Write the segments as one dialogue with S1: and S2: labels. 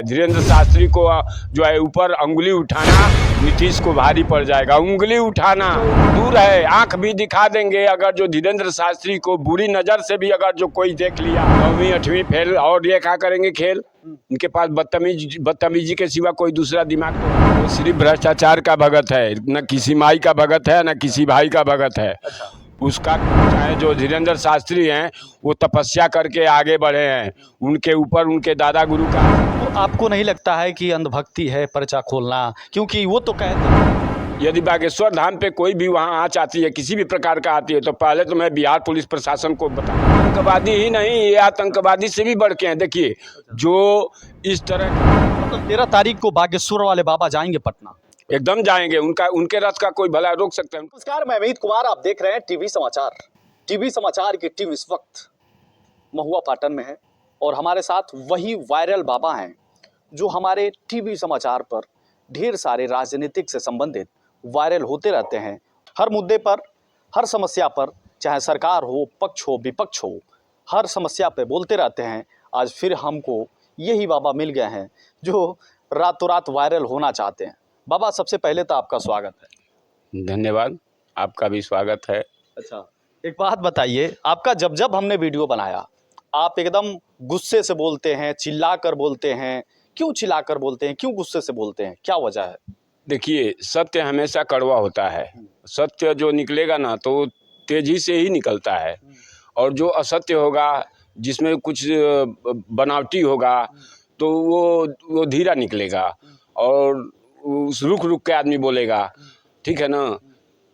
S1: धीरेन्द्र शास्त्री को जो है ऊपर उंगली उठाना नीतीश को भारी पड़ जाएगा। उंगली उठाना दूर है, आंख भी दिखा देंगे। अगर जो धीरेन्द्र शास्त्री को बुरी नज़र से भी अगर जो कोई देख लिया 9वीं 8वीं फेल, और ये क्या करेंगे खेल। इनके पास बदतमीजी के सिवा कोई दूसरा दिमाग तो सिर्फ भ्रष्टाचार का भगत है, न किसी माई का भगत है न किसी भाई का भगत है। उसका चाहे जो धीरेन्द्र शास्त्री हैं वो तपस्या करके आगे बढ़े हैं, उनके ऊपर उनके दादा गुरु का।
S2: तो आपको नहीं लगता है कि अंधभक्ति है पर्चा खोलना, क्योंकि वो तो कहते हैं
S1: यदि बागेश्वर धाम पे कोई भी वहाँ आँच आती है, किसी भी प्रकार का आती है, तो पहले तो मैं बिहार पुलिस प्रशासन को बताऊँ, आतंकवादी ही नहीं, ये आतंकवादी से भी बढ़ के हैं। देखिए जो इस तरह
S2: मतलब 13 तारीख को बागेश्वर वाले बाबा जाएंगे पटना,
S1: एकदम जाएंगे, उनके रथ का कोई भला रोक सकता है।
S2: नमस्कार, मैं अमित कुमार, आप देख रहे हैं टीवी समाचार। टीवी समाचार की टीम इस वक्त महुआ पाटन में है और हमारे साथ वही वायरल बाबा हैं जो हमारे टीवी समाचार पर ढेर सारे राजनीतिक से संबंधित वायरल होते रहते हैं। हर मुद्दे पर, हर समस्या पर, चाहे सरकार हो, पक्ष हो, विपक्ष हो, हर समस्या पे बोलते रहते हैं। आज फिर हमको यही बाबा मिल गए हैं जो रातों रात वायरल होना चाहते हैं। बाबा, सबसे पहले तो आपका स्वागत है।
S1: धन्यवाद, आपका भी स्वागत है।
S2: अच्छा, एक बात बताइए, आपका जब हमने वीडियो बनाया, आप एकदम गुस्से से बोलते हैं, चिल्ला कर बोलते हैं। क्यों चिल्ला कर बोलते हैं, क्यों गुस्से से बोलते हैं, क्या वजह है?
S1: देखिए, सत्य हमेशा कड़वा होता है। सत्य जो निकलेगा ना तो तेजी से ही निकलता है, और जो असत्य होगा, जिसमें कुछ बनावटी होगा, तो वो धीरा निकलेगा और उस रुक रुक के आदमी बोलेगा। ठीक है ना।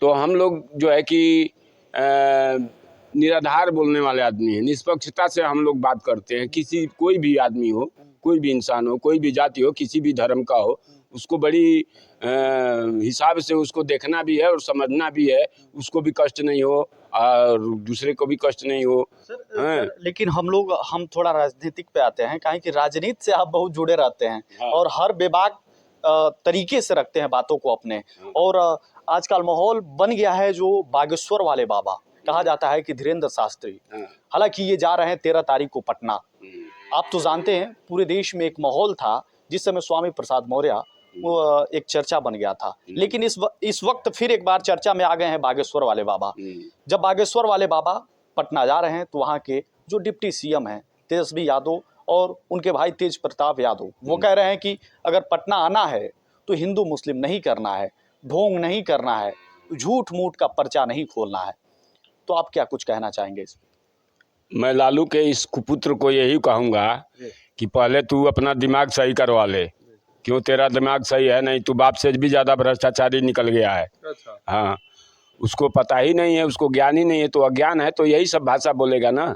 S1: तो हम लोग जो है कि निराधार बोलने वाले आदमी हैं, निष्पक्षता से हम लोग बात करते हैं। कोई भी आदमी हो, कोई भी इंसान हो, कोई भी जाति हो, किसी भी धर्म का हो, उसको बड़ी हिसाब से उसको देखना भी है और समझना भी है। उसको भी कष्ट नहीं हो और दूसरे को भी कष्ट नहीं हो।
S2: सर, लेकिन हम थोड़ा राजनीतिक पे आते हैं, काहे कि राजनीति से आप बहुत जुड़े रहते हैं।
S1: हाँ।
S2: और हर बेबाक तरीके से रखते हैं बातों को अपने। और आजकल माहौल बन गया है जो बागेश्वर वाले बाबा कहा जाता है कि धीरेन्द्र शास्त्री, हालांकि ये जा रहे हैं 13 तारीख को पटना। आप तो जानते हैं पूरे देश में एक माहौल था जिस समय स्वामी प्रसाद मौर्य वो एक चर्चा बन गया था, लेकिन इस वक्त फिर एक बार चर्चा में आ गए हैं बागेश्वर वाले बाबा। जब बागेश्वर वाले बाबा पटना जा रहे हैं तो वहाँ के जो डिप्टी सीएम हैं तेजस्वी यादव और उनके भाई तेज प्रताप यादव, वो कह रहे हैं कि अगर पटना आना है तो हिंदू मुस्लिम नहीं करना है, ढोंग नहीं करना है, झूठ मूठ का पर्चा नहीं खोलना है। तो आप क्या कुछ कहना चाहेंगे इस?
S1: मैं लालू के इस कुपुत्र को यही कहूँगा कि पहले तू अपना दिमाग सही करवा ले। क्यों, तेरा दिमाग सही है नहीं, तू बाप से भी ज़्यादा भ्रष्टाचारी निकल गया है।
S2: अच्छा।
S1: हाँ, उसको पता ही नहीं है, उसको ज्ञान ही नहीं है, तो अज्ञान है तो यही सब भाषा बोलेगा ना।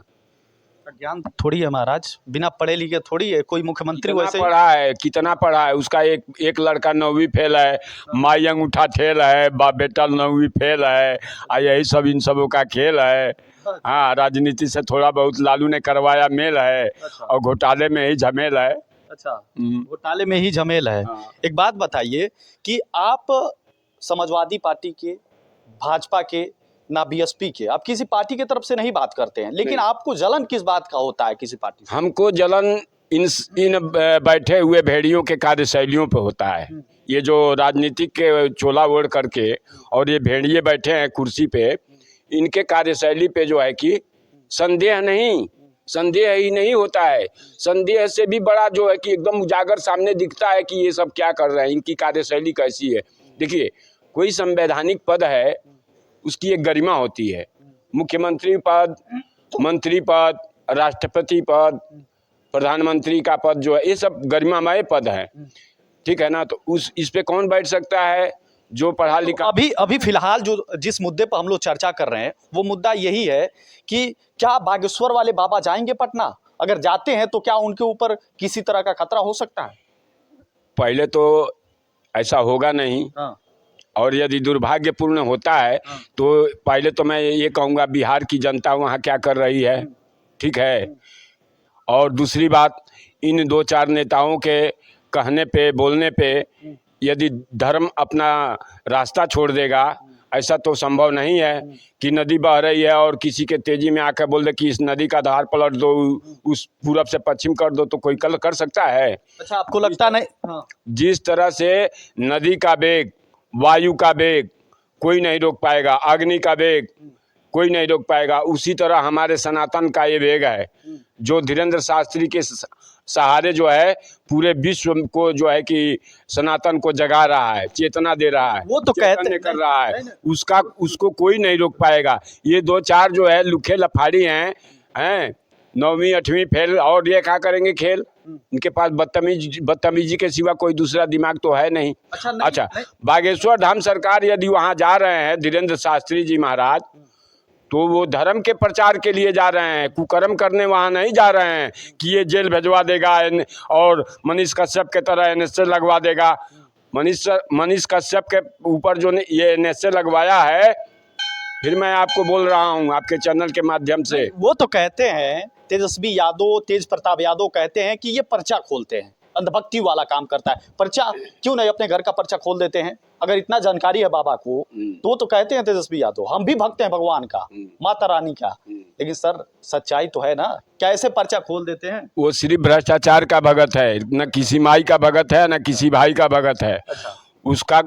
S2: ज्ञान थोड़ी है महाराज, बिना पढ़े लिखे थोड़ी है कोई मुख्यमंत्री वैसे ही।
S1: पढ़ा है, कितना पढ़ा है उसका? एक लड़का 9वीं फेल है, माई अंगूठा ठेल है, बाप बेटा 9वीं फेल है। यही सब इन सबों का खेल है। हाँ, राजनीति से थोड़ा बहुत लालू ने करवाया मेल है।
S2: अच्छा।
S1: और घोटाले में ही झमेल है।
S2: अच्छा, घोटाले में ही झमेल है।
S1: हाँ।
S2: एक बात बताइए कि आप समाजवादी पार्टी के, भाजपा के, ना बीएसपी के, आप किसी पार्टी की तरफ से नहीं बात करते हैं, लेकिन आपको जलन किस बात का होता है किसी पार्टी से?
S1: हमको जलन इन बैठे हुए भेड़ियों के कार्यशैलियों पे होता है। ये जो राजनीतिक के चोला ओढ़ करके और ये भेड़िए बैठे हैं कुर्सी पे, इनके कार्यशैली पे जो है कि संदेह ही नहीं होता है। संदेह से भी बड़ा जो है कि एकदम उजागर सामने दिखता है कि ये सब क्या कर रहे हैं, इनकी कार्यशैली कैसी है। देखिए, कोई संवैधानिक पद है, उसकी एक गरिमा होती है। मुख्यमंत्री पद, मंत्री पद, राष्ट्रपति पद, प्रधानमंत्री का पद जो है, ये सब गरिमामय पद है। ठीक है ना। तो इस पे कौन बैठ सकता है? जो पढ़ा लिखा।
S2: अभी फिलहाल जो जिस मुद्दे पर हम लोग चर्चा कर रहे हैं वो मुद्दा यही है कि क्या बागेश्वर वाले बाबा जाएंगे पटना? अगर जाते हैं तो क्या उनके ऊपर किसी तरह का खतरा हो सकता है?
S1: पहले तो ऐसा होगा नहीं।
S2: हाँ।
S1: और यदि दुर्भाग्यपूर्ण होता है तो पहले तो मैं ये कहूँगा बिहार की जनता वहाँ क्या कर रही है। ठीक है। और दूसरी बात, इन 2-4 नेताओं के कहने पे, बोलने पे, यदि धर्म अपना रास्ता छोड़ देगा ऐसा तो संभव नहीं है कि नदी बह रही है और किसी के तेजी में आकर बोल दे कि इस नदी का धार पलट दो, उस पूरब से पश्चिम कर दो, तो कोई कल कर सकता है?
S2: अच्छा, आपको लगता नहीं? हाँ।
S1: जिस तरह से नदी का वेग, वायु का वेग कोई नहीं रोक पाएगा, अग्नि का वेग कोई नहीं रोक पाएगा, उसी तरह हमारे सनातन का ये वेग है जो धीरेंद्र शास्त्री के सहारे जो है पूरे विश्व को जो है कि सनातन को जगा रहा है, चेतना दे रहा है,
S2: वो तो कहते
S1: चैतन्य कर रहा है, उसको कोई नहीं रोक पाएगा। ये दो चार जो है लुखे लफाड़ी हैं 9वीं 8वीं फेल, और ये क्या करेंगे खेल? इनके पास बदतमीजी के सिवा कोई दूसरा दिमाग तो है नहीं। अच्छा, बागेश्वर धाम सरकार यदि वहाँ जा रहे हैं धीरेंद्र शास्त्री जी महाराज, तो वो धर्म के प्रचार के लिए जा रहे हैं, कुकर्म करने वहाँ नहीं जा रहे हैं कि ये जेल भिजवा देगा और मनीष कश्यप के तरह NSA लगवा देगा। मनीष कश्यप के ऊपर जो ये NSA लगवाया है, फिर मैं आपको बोल रहा हूँ आपके चैनल के माध्यम से,
S2: वो तो कहते हैं तेजस्वी यादव, तेज प्रताप यादव कहते हैं कि ये पर्चा खोलते हैं, अंधभक्ति वाला काम करता है। पर्चा क्यों नहीं अपने घर का पर्चा खोल देते हैं? अगर इतना जानकारी है बाबा को तो कहते हैं तेजस्वी यादव हम भी भक्त हैं भगवान का, माता रानी का। लेकिन सर सच्चाई तो है ना, कैसे पर्चा खोल देते हैं?
S1: वो सिर्फ भ्रष्टाचार का भगत है, न किसी माई का भगत है, न किसी भाई का भगत है।
S2: अच्छा।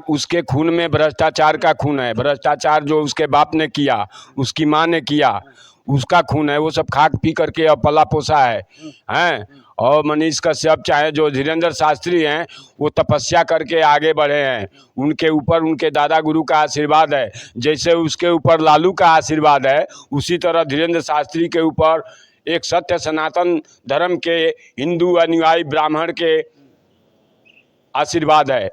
S1: उसके खून में भ्रष्टाचार का खून है। भ्रष्टाचार जो उसके बाप ने किया, उसकी माँ ने किया, उसका खून है। वो सब खाक पी करके और पला पोसा है। और मनीष कश्यप चाहे जो धीरेंद्र शास्त्री हैं, वो तपस्या करके आगे बढ़े हैं। उनके ऊपर उनके दादा गुरु का आशीर्वाद है। जैसे उसके ऊपर लालू का आशीर्वाद है, उसी तरह धीरेंद्र शास्त्री के ऊपर एक सत्य सनातन धर्म के हिंदू अनुयायी ब्राह्मण के आशीर्वाद है,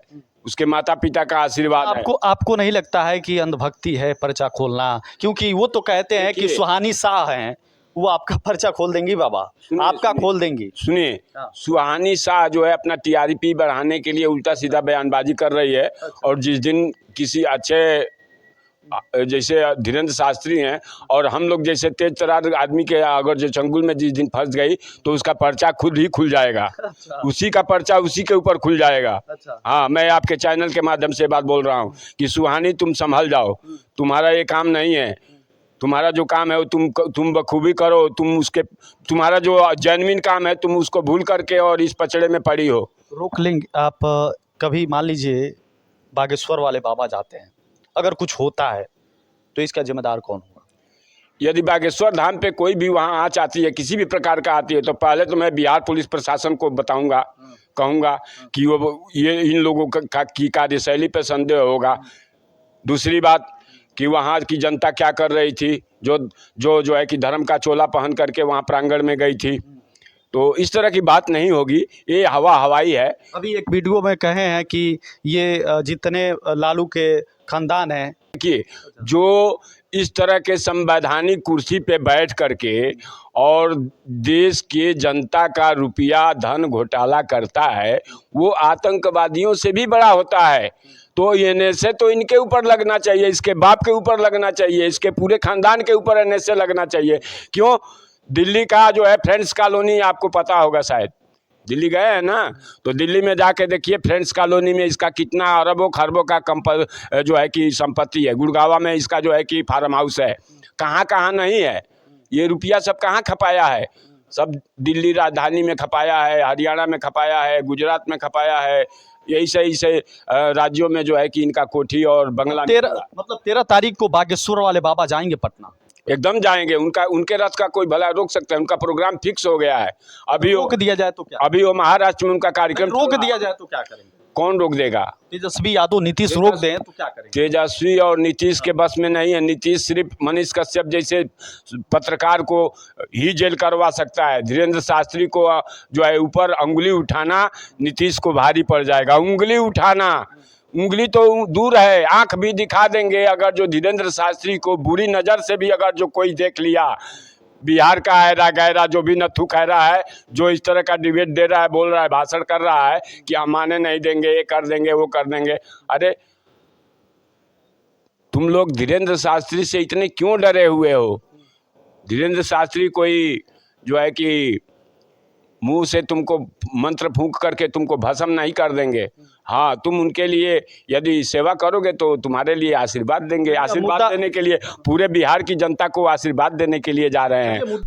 S1: उसके माता पिता का आशीर्वाद है।
S2: आपको नहीं लगता है कि अंधभक्ति है पर्चा खोलना? क्योंकि वो तो कहते हैं कि सुहानी शाह हैं, वो आपका पर्चा खोल देंगी बाबा, आपका खोल देंगी।
S1: सुनिए, सुहानी शाह जो है अपना TRP बढ़ाने के लिए उल्टा सीधा बयानबाजी कर रही है। और जिस दिन किसी अच्छे जैसे धीरेंद्र शास्त्री हैं और हम लोग जैसे तेज तरार आदमी के अगर जो चंगुल में जिस दिन फंस गई, तो उसका पर्चा खुद ही खुल जाएगा।
S2: अच्छा।
S1: उसी का पर्चा उसी के ऊपर खुल जाएगा।
S2: अच्छा।
S1: हाँ, मैं आपके चैनल के माध्यम से बात बोल रहा हूँ कि सुहानी तुम संभल जाओ, तुम्हारा ये काम नहीं है। तुम्हारा जो काम है वो तुम बखूबी करो। तुम्हारा जो जेन्युइन काम है तुम उसको भूल करके और इस पचड़े में पड़ी हो।
S2: रोक लेंगे आप? कभी मान लीजिए बागेश्वर वाले बाबा जाते हैं, अगर कुछ होता है तो इसका जिम्मेदार कौन होगा?
S1: यदि बागेश्वर धाम पे कोई भी वहाँ आँच आती है, किसी भी प्रकार का आती है, तो पहले तो मैं बिहार पुलिस प्रशासन को बताऊंगा, कहूँगा कि वो ये इन लोगों की कार्यशैली पे संदेह होगा। दूसरी बात कि वहाँ की जनता क्या कर रही थी, जो है कि धर्म का चोला पहन करके वहाँ प्रांगण में गई थी। तो इस तरह की बात नहीं होगी, ये हवाई है।
S2: अभी एक वीडियो में कहे हैं कि ये जितने लालू के खानदान हैं
S1: कि जो इस तरह के संवैधानिक कुर्सी पे बैठ करके और देश के जनता का रुपया धन घोटाला करता है, वो आतंकवादियों से भी बड़ा होता है। तो NSA तो इनके ऊपर लगना चाहिए, इसके बाप के ऊपर लगना चाहिए, इसके पूरे खानदान के ऊपर NSA लगना चाहिए। क्यों? दिल्ली का जो है फ्रेंड्स कॉलोनी, आपको पता होगा, शायद दिल्ली गए हैं ना, तो दिल्ली में जाके देखिए फ्रेंड्स कॉलोनी में इसका कितना अरबों खरबों का जो है कि संपत्ति है। गुड़गावा में इसका जो है कि फार्म हाउस है। कहाँ कहाँ नहीं है ये रुपया, सब कहाँ खपाया है? सब दिल्ली राजधानी में खपाया है, हरियाणा में खपाया है, गुजरात में खपाया है। यही से राज्यों में जो है कि इनका कोठी और बंगला।
S2: 13 तारीख को बागेश्वर वाले बाबा जाएंगे पटना?
S1: एकदम जाएंगे। उनके रथ का कोई भला रोक सकता है? उनका प्रोग्राम फिक्स हो गया है। अभी
S2: रोक दिया जाए तो क्या?
S1: अभी वो महाराष्ट्र में उनका कार्यक्रम
S2: रोक दिया जाए तो क्या करेंगे?
S1: कौन रोक देगा?
S2: तेजस्वी यादव नीतीश रोक दें तो क्या करेंगे?
S1: तेजस्वी और नीतीश के बस में नहीं है। नीतीश सिर्फ मनीष कश्यप जैसे पत्रकार को ही जेल करवा सकता है। धीरेंद्र शास्त्री को जो है ऊपर उंगली उठाना नीतीश को भारी पड़ जाएगा। उंगली उठाना, उंगली तो दूर है, आंख भी दिखा देंगे। अगर जो धीरेंद्र शास्त्री को बुरी नज़र से भी अगर जो कोई देख लिया, बिहार का ऐरा गैरा जो भी नथु कह रहा है, जो इस तरह का डिबेट दे रहा है, बोल रहा है, भाषण कर रहा है कि हम माने नहीं देंगे, ये कर देंगे, वो कर देंगे। अरे तुम लोग धीरेंद्र शास्त्री से इतने क्यों डरे हुए हो? धीरेंद्र शास्त्री कोई जो है कि मुंह से तुमको मंत्र फूंक करके तुमको भस्म नहीं कर देंगे। हाँ, तुम उनके लिए यदि सेवा करोगे तो तुम्हारे लिए आशीर्वाद देंगे। आशीर्वाद देने के लिए पूरे बिहार की जनता को आशीर्वाद देने के लिए जा रहे हैं।